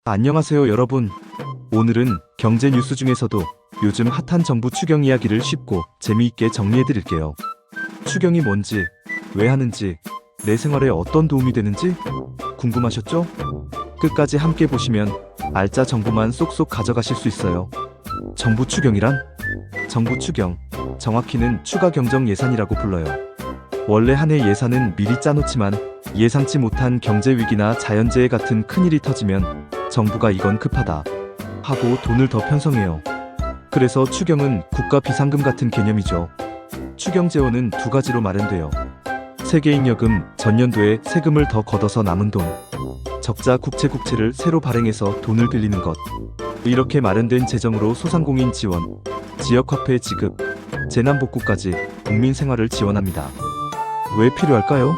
안녕하세요 여러분. 오늘은 경제 뉴스 중에서도 요즘 핫한 정부 추경 이야기를 쉽고 재미있게 정리해드릴게요. 추경이 뭔지, 왜 하는지, 내 생활에 어떤 도움이 되는지 궁금하셨죠? 끝까지 함께 보시면 알짜 정보만 쏙쏙 가져가실 수 있어요. 정부 추경이란? 정부 추경, 정확히는 추가 경정 예산이라고 불러요. 원래 한 해 예산은 미리 짜놓지만 예상치 못한 경제 위기나 자연재해 같은 큰일이 터지면 정부가 이건 급하다 하고 돈을 더 편성해요. 그래서 추경은 국가 비상금 같은 개념이죠. 추경 재원은 두 가지로 마련돼요. 세계인 여금, 전년도에 세금을 더 걷어서 남은 돈. 적자 국채를 새로 발행해서 돈을 빌리는 것. 이렇게 마련된 재정으로 소상공인 지원, 지역화폐 지급, 재난복구까지 국민 생활을 지원합니다. 왜 필요할까요?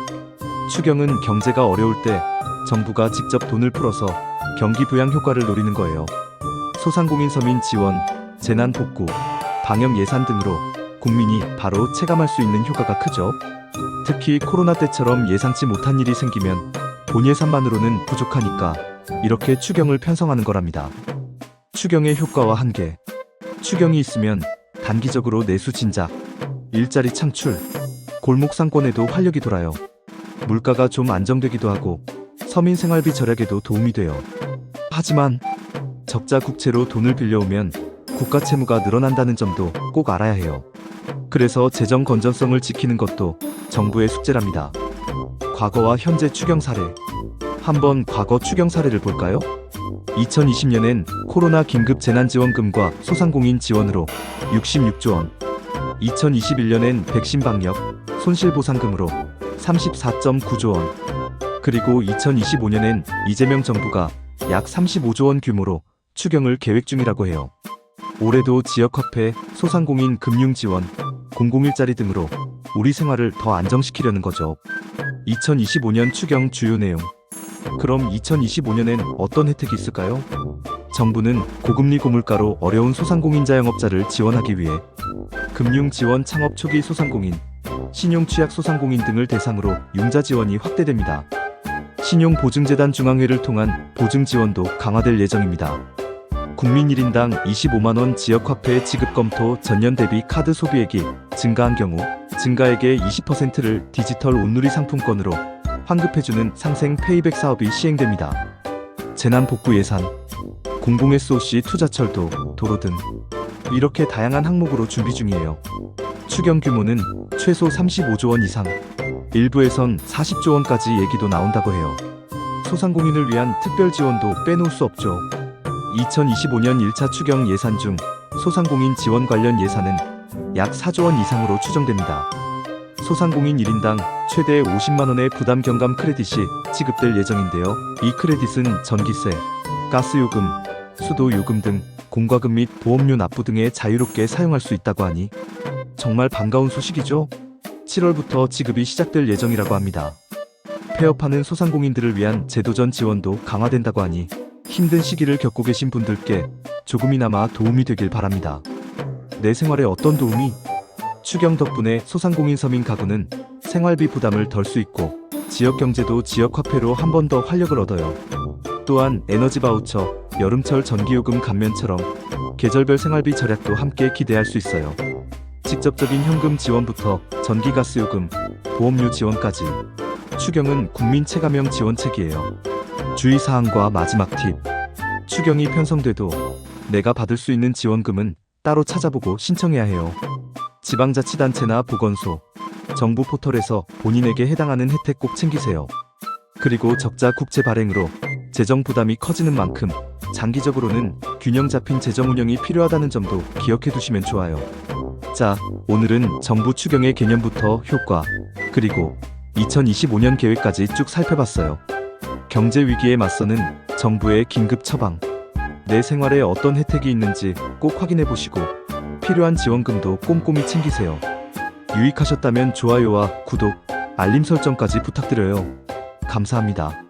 추경은 경제가 어려울 때 정부가 직접 돈을 풀어서 경기 부양 효과를 노리는 거예요. 소상공인 서민 지원, 재난복구, 방역 예산 등으로 국민이 바로 체감할 수 있는 효과가 크죠. 특히 코로나 때처럼 예상치 못한 일이 생기면 본 예산만으로는 부족하니까 이렇게 추경을 편성하는 거랍니다. 추경의 효과와 한계. 추경이 있으면 단기적으로 내수 진작, 일자리 창출, 골목 상권에도 활력이 돌아요. 물가가 좀 안정되기도 하고 서민 생활비 절약에도 도움이 돼요. 하지만 적자 국채로 돈을 빌려오면 국가 채무가 늘어난다는 점도 꼭 알아야 해요. 그래서 재정 건전성을 지키는 것도 정부의 숙제랍니다. 과거와 현재 추경 사례. 한번 과거 추경 사례를 볼까요? 2020년엔 코로나 긴급 재난지원금과 소상공인 지원으로 66조 원, 2021년엔 백신 방역, 손실보상금으로 34.9조 원, 그리고 2025년엔 이재명 정부가 약 35조 원 규모로 추경을 계획 중이라고 해요. 올해도 지역화폐, 소상공인 금융지원, 공공일자리 등으로 우리 생활을 더 안정시키려는 거죠. 2025년 추경 주요 내용. 그럼 2025년엔 어떤 혜택이 있을까요? 정부는 고금리 고물가로 어려운 소상공인 자영업자를 지원하기 위해 금융지원 창업 초기 소상공인, 신용 취약 소상공인 등을 대상으로 융자 지원이 확대됩니다. 신용보증재단 중앙회를 통한 보증 지원도 강화될 예정입니다. 국민 1인당 25만원 지역화폐 지급 검토. 전년 대비 카드 소비액이 증가한 경우 증가액의 20%를 디지털 온누리 상품권으로 환급해주는 상생 페이백 사업이 시행됩니다. 재난복구 예산, 공공 SOC 투자철도, 도로 등 이렇게 다양한 항목으로 준비 중이에요. 추경 규모는 최소 35조 원 이상, 일부에선 40조 원까지 얘기도 나온다고 해요. 소상공인을 위한 특별 지원도 빼놓을 수 없죠. 2025년 1차 추경 예산 중 소상공인 지원 관련 예산은 약 4조 원 이상으로 추정됩니다. 소상공인 1인당 최대 50만원의 부담 경감 크레딧이 지급될 예정인데요. 이 크레딧은 전기세, 가스요금, 수도요금 등 공과금 및 보험료 납부 등에 자유롭게 사용할 수 있다고 하니 정말 반가운 소식이죠. 7월부터 지급이 시작될 예정이라고 합니다. 폐업하는 소상공인들을 위한 제도전 지원도 강화된다고 하니 힘든 시기를 겪고 계신 분들께 조금이나마 도움이 되길 바랍니다. 내 생활에 어떤 도움이? 추경 덕분에 소상공인 서민 가구는 생활비 부담을 덜 수 있고 지역 경제도 지역화폐로 한 번 더 활력을 얻어요. 또한 에너지 바우처, 여름철 전기요금 감면처럼 계절별 생활비 절약도 함께 기대할 수 있어요. 직접적인 현금 지원부터 전기가스요금, 보험료 지원까지 추경은 국민 체감형 지원책이에요. 주의사항과 마지막 팁. 추경이 편성돼도 내가 받을 수 있는 지원금은 따로 찾아보고 신청해야 해요. 지방자치단체나 보건소, 정부 포털에서 본인에게 해당하는 혜택 꼭 챙기세요. 그리고 적자 국채 발행으로 재정 부담이 커지는 만큼 장기적으로는 균형 잡힌 재정 운영이 필요하다는 점도 기억해 두시면 좋아요. 자, 오늘은 정부 추경의 개념부터 효과, 그리고 2025년 계획까지 쭉 살펴봤어요. 경제 위기에 맞서는 정부의 긴급 처방. 내 생활에 어떤 혜택이 있는지 꼭 확인해 보시고 필요한 지원금도 꼼꼼히 챙기세요. 유익하셨다면 좋아요와 구독, 알림 설정까지 부탁드려요. 감사합니다.